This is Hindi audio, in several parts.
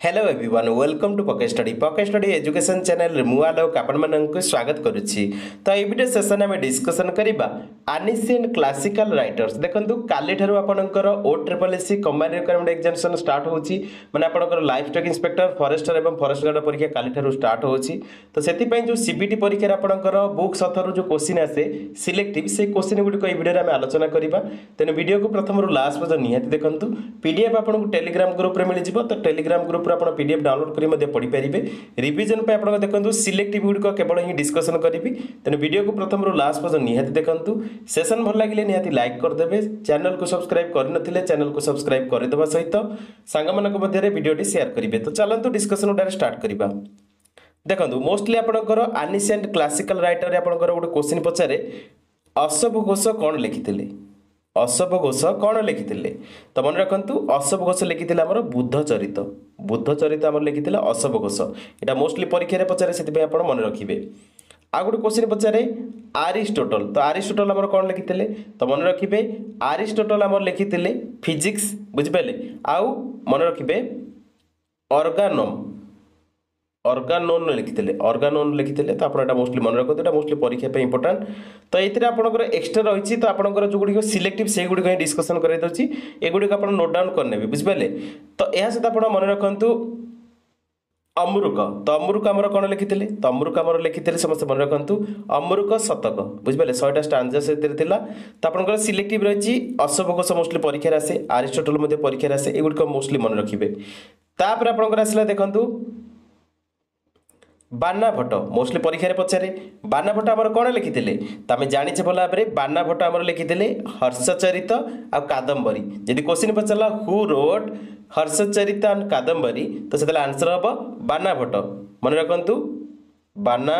Hello everyone welcome to pocket study education channel रे मु आलोक आपण मानक स्वागत करुच्ची। तो ये वीडियो सेशन में डिस्कशन करबा एनिशिएंट क्लासिकल राइटर्स। देखंतु काली ठारू आपनकर OSSC combined requirement examination start होची माने आपनकर लाइफ स्टॉक इंस्पेक्टर फॉरेस्टर एवं फॉरेस्ट गार्ड परीक्षा काली ठारू स्टार्ट होची। तो सेति पई जो सीबीटी परीक्षा रे आपनकर बुक्स अथर जो क्वेश्चन आसे सिलेक्टिव से क्वेश्चन गुडी को ए वीडियो रे हम आलोचना करबा। तेन वीडियो को प्रथम रु लास्ट पर्यंत निहाती देखंतु। पीडीएफ आपनको टेलीग्राम ग्रुप रे मिल जिवो। तो टेलीग्राम ग्रुप आप पीडीएफ डाउनलोड कर पढ़ी पारे। रिविजन पे आप देखो सिलेक्टिव गुड़िक केवल ही डिस्कसन करी। तेणु वीडियो को प्रथम रु लास्ट पर्यंत निहाती देखंतु। सेशन भल लगे निहाती लाइक करदे। चैनल को सब्सक्राइब करनथिले चैनल को सब्सक्राइब करदेवा सहित सांग मानक मध्य वीडियो शेयर करेंगे। तो चलतु डिस्कसन उडारे स्टार्ट करबा। देखंतु मोस्टली आपनकर एनिशिएंट क्लासिकल राइटर रे आपनकर गोटे क्वेश्चन पचारे अशोक घोष कौन लिखिथिले। अशोक घोष कौन लिखिथिले तो मन रखंतु अशोक घोष लिखिथिले हमर बुद्ध चरित। बुद्ध चरित हमर लिखिथिले अशोक घोष। एटा मोस्टली परीक्षा रे पचारे सेति आपण मन रखिबे। आ गोटे क्वेश्चन पचारे अरिस्टोटल। तो अरिस्टोटल हमर कौन लिखिथिले तो मन रखिबे अरिस्टोटल हमर लिखिथिले फिजिक्स बुझि पाले। आउ मन रखिबे ऑर्गानम ऑर्गानोन लिखिथिले। ऑर्गानोन लिखिथिले तो आपण एटा मोस्टली मन रखते। एटा मोस्टली परीक्षा पे इंपोर्टेंट। तो एथिरे आपनकर एक्स्ट्रा रहिछि। तो आपनकर जो गुडी सिलेक्टिव से गुडी कहीं डिस्कशन करै दउछि। ए गुडी को आपण नोट डाउन करनेबे बुझि पाले। तो एहा से आपण मन रखंतु अमरुक। तो अमरुक हमर कोन लिखिथिले तो अमरुक हमर लिखिथिले समस्त मन रखंतु अमरुक शतक बुझि पाले। 100टा स्टांजा सेतिर थिला। तो आपनकर सिलेक्टिव रहिछि अशोक घोष मोस्टली परीक्षा रे आसे। अरिस्टोटल मध्ये परीक्षा रे आसे। ए गुडी को मोस्टली मन रखिबे। तापर आपनकर आसला देखंतु बाना भट्ट मोस्टली परीक्षा रे पचारे। बाना भट्ट आमर कौन लिखिथिले तो आम जानिछे भल भाव में बाना भट्ट आमर लिखिथिले हर्षचरित आ कादंबरी। यदि क्वेश्चन पचारला who wrote Harshacharita and Kadambari तो सेतला आंसर हम बाना भट्ट। मन रखंतु बाना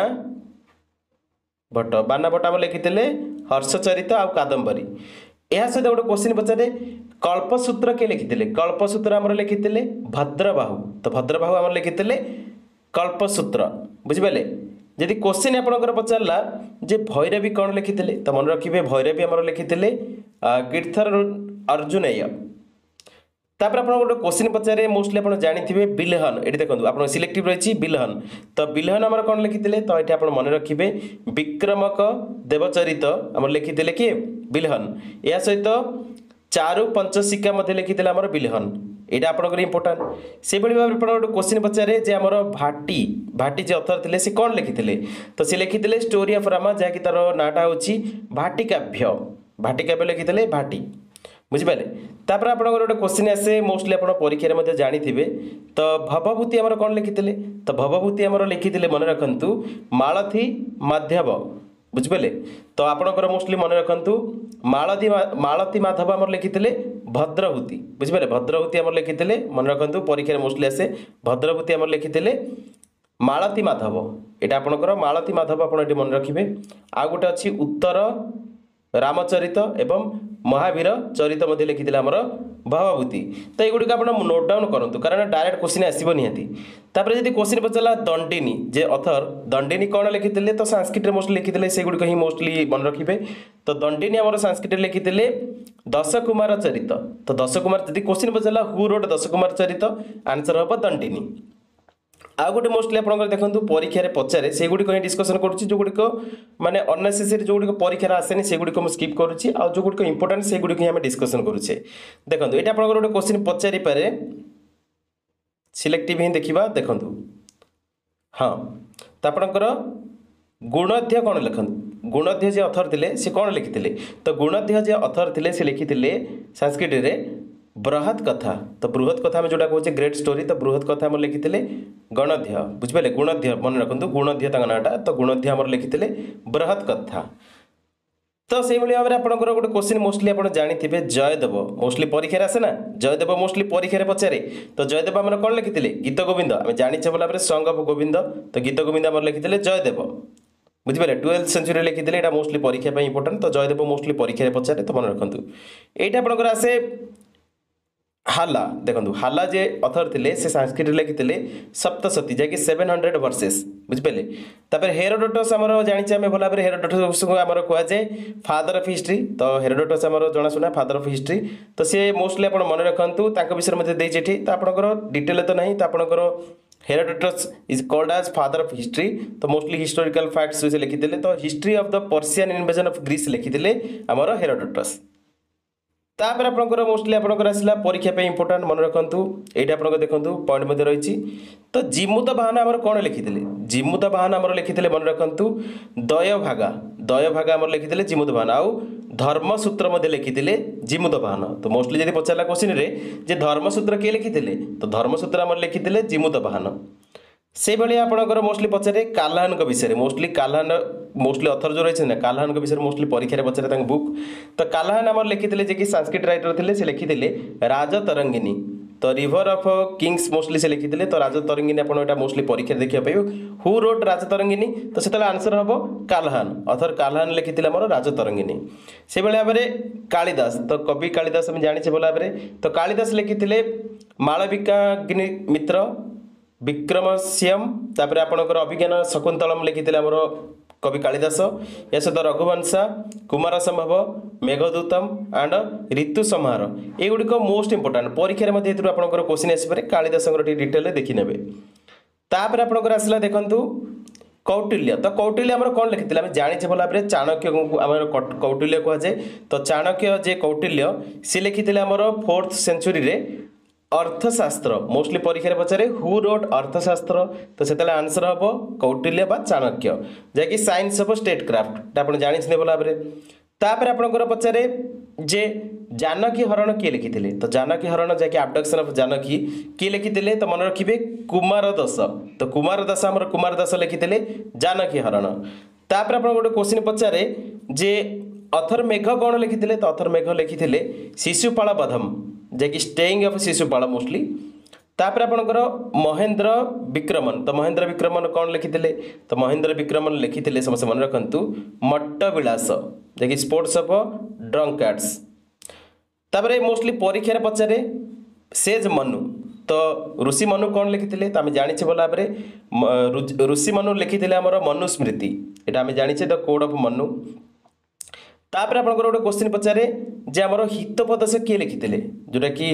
भट्ट। बाना भट्ट आम लिखिथिले हर्षचरित आ कादंबरी। यह सहित गोटे क्वेश्चन पचारे कल्पसूत्र के लिखिथिले। कल्पसूत्र आमर लिखिथिले भद्रबाहु। तो भद्रबाहु आमर लिखिथिले कल्पसूत्र बुझिपारे। यदि क्वेश्चन आपनकर पचारला जे भैरवी कौन लिखिथिले तो मन रखिबे भैरवी हमर लिखिथिले कीर्थर अर्जुनेय। तापर आपन गोटे क्वेश्चन पचारे मोस्टली आपन जानिथिबे बिलहन। एठी देखंतु आपन सिलेक्टिव रहिछि बिलहन। तो बिलहन हमर कौन लिखिथिले तो एठी आपन मन रखिबे विक्रमक देवचरित हमर लिखिथिले कि बिलहन। या सहित चारु पंचशिका मध्ये लिखिथिले हमर बिलहन। एटा आपनकर इंपोर्टेंट। से बळी भाबरे आपण गोटे क्वेश्चन पचारे जे हमर भाटी भाटी जे ऑथर थिले से कोन लिखिथिले तो से लिखिथिले स्टोरी ऑफ रामा जा कि तार नाटा होची भाटी काव्य। भाटी काव्य लिखिथिले भाटी बुझि पाले। तापर आपनकर गोटे क्वेश्चन आसे मोस्टली आपण परीक्षा रे मध्ये जानिथिबे तो भवभूति हमर कोन लिखिथिले तो भवभूति हमर लिखिथिले मन रखंतु मालथी माधव बुझि पाले। तो आपनकर मोस्टली मन रखंतु मालती माधव हमर लिखिथिले भद्रभूति बुझि पाले। भद्रभूति हमर लिखिथिले मन रखंतु परीक्षा रे मोस्टली आसे भद्रभूति हमर लिखिथिले मालती माधव। एटा आपनकर मालती माधव आपण एटी मन रखिबे। आ गोटे अछि उत्तर रामचरित एवं महावीर चरित मध्ये लिखिथिले हमर भवभूति। तो ये गुडी आपण नोट डाउन करंतु कारण डायरेक्ट क्वेश्चन आसीबो निहाती। तापर यदि क्वेश्चन पचला दंडिनी जे ऑथर दंडिनी कौन लिखिथिले तो संस्कृत रे मोस्टली लिखिथिले से गुडी कहीं मोस्टली मन रखिबे। तो दंडिनी हमर संस्कृत रे लिखिथिले दशकुमार चरित। तो दशकुमार यदि क्वेश्चन पचला who wrote Dashakumaracharita answer हम दंडिनी। आ गोटे मोस्टली आपनकर देखंतु परीक्षा रे पचारे से गुडी कहीं डिस्कशन करूची जो गुडी को माने अननेसेसरी जो गुडी को परीक्षा रे आसेनी से गुडी को हम स्किप करूची। आ जो गुडी को इंपोर्टेंट से गुडी को हम डिस्कशन करूचे। देखंतु एटा आपनकर गोटे क्वेश्चन पचारि पारे सिलेक्टिव ही देखिबा। देखंतु हां तो आपनकर गुणध्य कोन लिखंतु गुणध्य जे ऑथर थिले से कोन लिखिथिले तो गुणध्य जे ऑथर थिले से लिखिथिले संस्कृत रे बृहत कथा। तो बृहत कथा में जोटा कहचे ग्रेट स्टोरी तो बृहत कथा हमर लिखिथिले गणध्य बुझ पाले। गुणध्य मन रखंतु गुणध्य तांग नाटा तो गुणध्य हमर लिखिथिले बृहत कथा। तो सेहि भली भाबरे आपनकर गोटे क्वेश्चन मोस्टली आपण जानिथिबे जयदेव मोस्टली परीक्षा रे आसे ना। जयदेव मोस्टली परीक्षा रे पचारे तो जयदेव हमर कोन लिखिथिले गीत गोविंद। आमे जानिछे बोला भाबरे सॉन्ग ऑफ गोविंद तो गीत गोविंद हमर लिखिथिले जयदेव बुझि पाले। 12th century लिखिथिले। एटा मोस्टली परीक्षा पे इंपोर्टेंट। तो जयदेव मोस्टली परीक्षा रे पचारे तो मन रखंतु। एटा आपनकर आसे हाला देखो हाला जे अथर थे से संस्कृत लिखिते सप्तशती जैकि 700 वर्सेस बुझिपारे तापर हेरोडोटस आमर जानी आम भल भाव हेरोडोटस को आम कहुए फादर ऑफ हिस्ट्री तो हेरोडोटस आमर जनाशुना फादर ऑफ हिस्ट्री तो सी मोस्टली आप मन रखु विषय में देती तो आपंकर डिटेल तो ना तो आपंकर Herodotus is called as father of history तो मोस्टली हिस्टोरिकल फैक्ट्स से लिखिते तो history of the Persian invasion of Greece लिखिते आमर हेरोडोटस तापर आपंकर मोस्टली आपंकर आसला परीक्षा पे इंपोर्टाट मन रखु ये आप देखो पॉइंट रही तो जिमुत बाहन आम कौन लिखिते जिमुत बाहन आम लिखिते मन रखु दयभागा आम लिखिते जिमुत बाहन आउ धर्मसूत्र लिखिते जिमुत बाहन तो मोस्टली जब पचारा क्वेश्चन रे धर्मसूत्र किए लिखिते तो धर्मसूत्र आम लिखिते जिमुत बाहन से भाई आपंकर मोस्टली पचारे काल्हान विषय मोस्टली काल्हान मोस्टली अथर जो रही ना काल्हान विषय मोस्टली परीक्षा पचारे बुक तो काल्हान आम लिखिते जे कि संस्कृत राइटर थे से लिखिते राजतरंगिनी तो रिवर ऑफ किंग्स मोस्टली से लिखिते तो राजतरंगिनी आप मोस्टली परीक्षा देखा पाइबे हु रोट राजतरंगिनी तो से आंसर हम काल्हान अथर काल्हान लिखिते आम राजतरंगिनी से भाव में कालिदास तो कवि कालिदास आम जाने भल भाव तो कालिदास लिखिते मालविकाग्नि मित्र विक्रमस्यम तापर आपणकर अभिज्ञान शकुंतलम लिखिते आमर कवि कालिदास या सहित रघुवंशा कुमार संभव मेघदूतम एंड ऋतु संहार एगुड़िक मोस्ट इंपोर्टाट परीक्षा आपंकर क्वेश्चन आसपे कालिदास डिटेल देखी ने तापर आपंकर आसला देखु कौटिल्य तो कौटिल्य आम कौन लिखिते आम जाने भल भाव चाणक्य को कौटिल्य कहुए तो चाणक्य जे कौटिल्य सी लिखिते आमर 4th सेंचुरी अर्थशास्त्र मोस्टली परीक्षा पचारे हु रोट अर्थशास्त्र तो से आंसर हम कौटिल्य बा चाणक्य जैकि साइंस ऑफ स्टेट क्राफ्ट आप जानी भल भाव तापर आपंकर पचारे जे जानकी हरण किए लिखिते तो जानकी हरण जैकि आबडक्शन ऑफ जानकी किए लिखिते तो मन रखिए कुमार दास तो कुमार दास आमर कुमार दास लिखिते जानकी हरण तापर आप गोटे क्वेश्चन पचारे जे अथर मेघ कौन लिखिते तो अथर मेघ लिखिते शिशुपाल बधम जैकि स्टेइंग ऑफ शिशुपाल मोस्टली तापर आपंकर महेंद्र विक्रमन तो महेंद्र विक्रमन कौन लिखिते तो महेंद्र विक्रमन लिखिते समस्त मन रखु मट्ट विलास जैकि स्पोर्ट्स ऑफ ड्रंकार्ड्स तापर मोस्टली परीक्षा पचारे सेज मनु तो ऋषि मनु कौन लिखिते तो आम जाने भल भाव ऋषि मनु लिखिते आमर मनुस्मृति यहाँ आम जाने द कोड ऑफ मनु तापर आपंकर गोटे क्वेश्चन पचारे जे आमर हितोपदेश किए लिखिते जोटा कि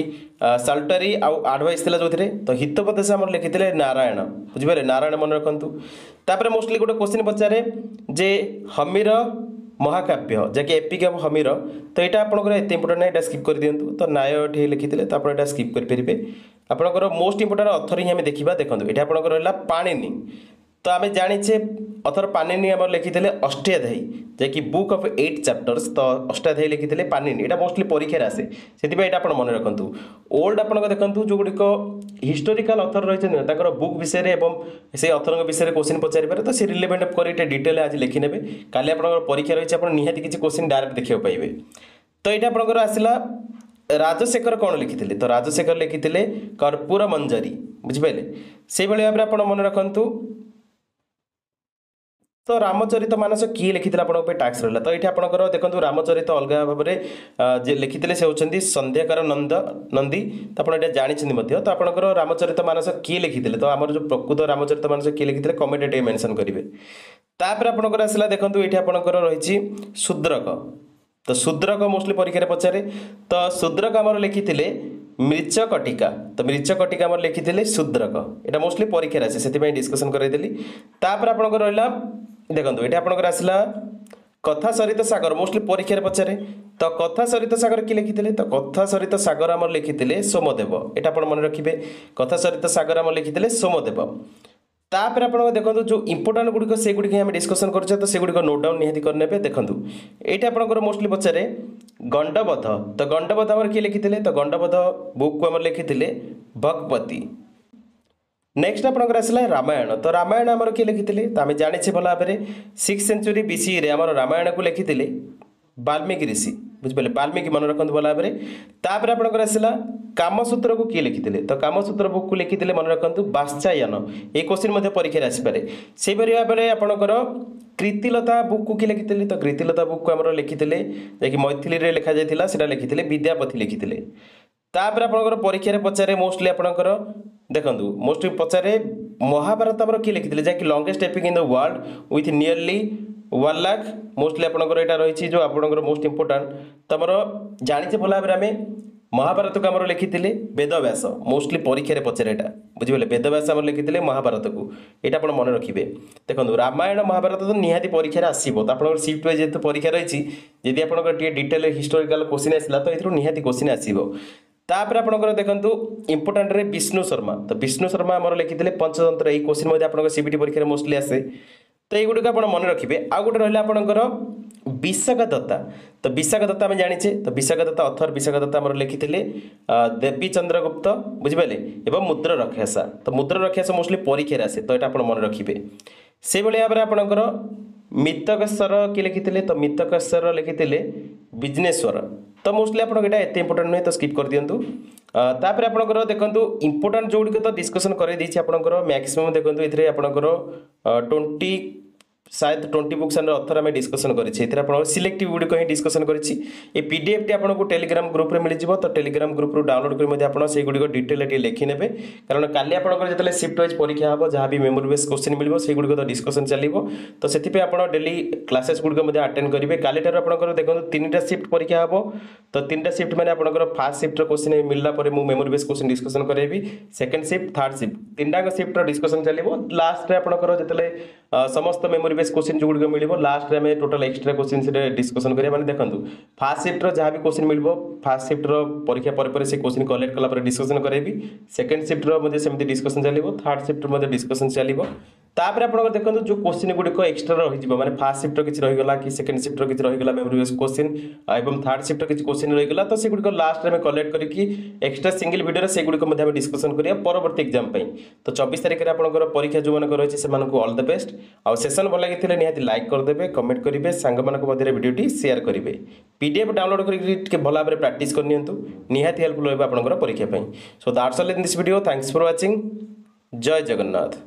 साल्टरी आडभाइस जो थे तो हितोपदेश आम लिखिते नारायण बुझे नारायण मन रखु तापर मोस्टली गोटे क्वेश्चन पचारे जे हमीर महाकाव्य जैकि एपिक ऑफ हमीर तो यहाँ आपंकर एत इंपोर्टाट ना स्किप कर दिंतु तो नाय लिखिते तो आप स्किप करेंगे आपंकर मोस्ट इंपोर्टाट अथर ही आम देखा देखो ये आपंकर रहा पाणिनि तो आम जाने अथर पाणिनि आम लिखिते अष्टाध्यायी जैकि बुक ऑफ 8 चैप्टर्स तो अष्टाध्यायी लिखिते पाणिनि यहाँ मोस्टली परीक्षा आसे से आप मन रखु ओल्ड आप देखो जो गुड़िक हिस्टोरिकल अथर रही बुक विषय से अथर विषय क्वेश्चन पचारि पारे तो सी रिलेवेंट कर डिटेल आज लिखिने काली आप परीक्षा रही है निहाती किसी क्वेश्चन डायरेक्ट देखा पाइबे तो ये आपंकर आसला राजशेखर कौन लिखिते तो राजशेखर लिखिते कर्पूर मंजरी बुझिपारे से भाव में आप मन रखु तो रामचरित मानस किए लिखिते आप टैक्स रहा तो ये आपंकर देखो रामचरित अलग भाव में लिखिते से होती संध्याकर नंदी तो आप जानते तो आपंकर रामचरित मानस किए लिखिते तो आम जो प्रकृत रामचरित मानस किए लिखिते कमेंट मेंशन करेंगे तापर आपंकर आसला देखो ये आपंकर रही शूद्रक तो शूद्रक मोस्टली परीक्षा पचारे तो शूद्रक आम लिखिते मृचकटिका तो मृचकटिका आम लिखिते शूद्रक यहाँ मोस्टली परीक्षा आसे से डिस्कसन करदेली तापर आपंकर रहा देखो ये आपंकर आसला कथा सरित सागर मोस्टली परीक्षा पचारे तो कथा सरित सागर किए लिखिते तो कथा सरित सागर आम लिखिते सोमदेव यहाँ आप मन रखिए कथा सरित सागर आम लिखिते सोमदेव तापर आप देखो जो इंपोर्टाट गुड़िक से गुड़िक आम डिस्कसन कर तो सेगुड़िक नोट डाउन निहाती करने देखो ये आपंकर मोस्टली पचारे गंडबध तो गंडबध आम किए लिखिते तो गंडबध बुक को आम लिखिते भगवती नेक्स्ट आपंकर आसला रामायण तो रामायण आम किए लिखिते तो आम जाने भल भाव में 6th सेंचुरी BCE आम रामायण को लिखिते वाल्मीकि ऋषि बुझे वाल्मीकि मन रखु भल भाव में तापर आपंकर आसला कामसूत्र को किए लिखिते तो कामसूत्र बुक को लिखिते मन रखु वात्स्यायन ये क्वेश्चन परीक्षा आसपे से भाव में आपंकर कृतिलता बुक को किए लिखिते तो कृतिलता बुक को आम लिखिते जैकि मैथिली लिखा जाता लिखिते विद्यापति लिखिते तापर आपंकर परीक्षा पचारे मोस्टली आपंकर देखो मोस्टली पचारे महाभारत आम किए लिखी जहाँकि longest epic in the world with nearly 1 lakh mostly आपंकर यहाँ रही जो आपंकर मोस्ट इंपोर्टाट तुम जाने भल भाव में महाभारत को आम लिखी वेदव्यास मोस्टली परीक्षा पचारे यहाँ बुझे वेदव्यास आम लिखी महाभारत को यहाँ आप मन रखिए देखो रामायण महाभारत तो निहाती परीक्षा आसो तो आप सीफ्ट वाइज जेहतु परीक्षा रही जदि आप डिटेल हिस्टोरिकल क्वेश्चन आसला तो ये निहाती क्वेश्चन आसो तापर आपंकर देखो इंपोर्टाट रे विष्णु शर्मा तो विष्णु शर्मा आम लिखी पंचतंत्र यही क्वेश्चन आप सीबीटी परीक्षा मोस्टली आसे तो युग आप मन रखिए आउ गोटे रहा आपंकर विशाखा दत्ता तो विशाखा दत्ता आम जाने तो विशाखा दत्ता अथर विशाखा दत्ता आम लिखी देवी चंद्रगुप्त बुझिपारे एवं मुद्रा रक्षासा तो मुद्रा रक्षासा मोस्टली परीक्षा आसे तो यहाँ मन रखिए से भाव में आपंकर मितकेश्वर किए लिखी तो मितकेश्वर लिखी बिजनेश्वर तो मोस्टली आप एत इंपोर्टाट नुहे तो स्किप कर दिंतु तापर आपंकर देखो इंपोर्टाट जो गुड़िक तो डिस्कसन कर आपंकर मैक्सिमम देखो ये आपंकर 20 शायद 20 बुक्स एंड अथर आम डिस्कसन कर सिलेक्टिव गुड़िक ही डिस्कसन कर पीडीएफ टी आपको टेलीग्राम ग्रुप में मिल जाव तो टेलीग्राम ग्रुप डाउनलोड कर गुड़िक डिटेल लिखि ने कारण काली आपंकर जो शिफ्ट वाइज परीक्षा हम जहाँ भी मेमोरी बेस क्वेश्चन मिल से गुड़िक तो डिस्कसन चलो तो से डेली क्लासेस गुड़िक अटेंड करेंगे काली आपंकर देखो 3टा शिफ्ट परीक्षा हम तो 3टा शिफ्ट मैंने आपंकर फास्ट शिफ्ट क्वेश्चन मिलला मेमोरी बेस क्वेश्चन डिस्कसन करेबी सेकंड शिफ्ट थर्ड शिफ्ट 3टा शिफ्ट डिस्कसन चलो लास्ट में आपंकर जो समस्त मेमोरी बेस क्वेश्चन जो गुड़िक मिल लास्ट में आम टोटाल एक्सट्रा क्वेश्चन से डिस्कसन करिया माने देखंतु फास्ट शिफ्ट जहाँ भी क्वेश्चन मिल फास्ट शिफ्ट परीक्षा पर से क्वेश्चन कलेक्ट कला डिस्कसन करेबी सेकंड शिफ्ट सेमती डिस्कसन चलो थर्ड शिफ्ट डिस्कसन चलो तापर आप देखो जो क्वेश्चन गुड़िक एक्सट्रा रही माने फास्ट शिफ्ट किसी रहीगला कि सेकंड शिफ्ट किसी रहीगला मेमोरी बेस क्वेश्चन और थर्ड शिफ्ट किसी क्वेश्चन रहीगला तो से गुड़िक लास्ट में कलेक्ट करके एक्सट्रा सिंगल वीडियो से गुड़िक डिस्कसन करिया परवर्ती एग्जाम तो 24 तारिख में आपंकर परीक्षा जो मान रही है ऑल द बेस्ट आउ सेशन भल लगी निहाती लाइक करदे कमेंट करेंगे सांग मध्य वीडियो शेयर करेंगे पीडीएफ डाउनलोड करके भल भाव में प्राक्ट करनी निहाती हेल्पफुल रहा परीक्षा so that's all in this video thanks for watching जय जगन्नाथ।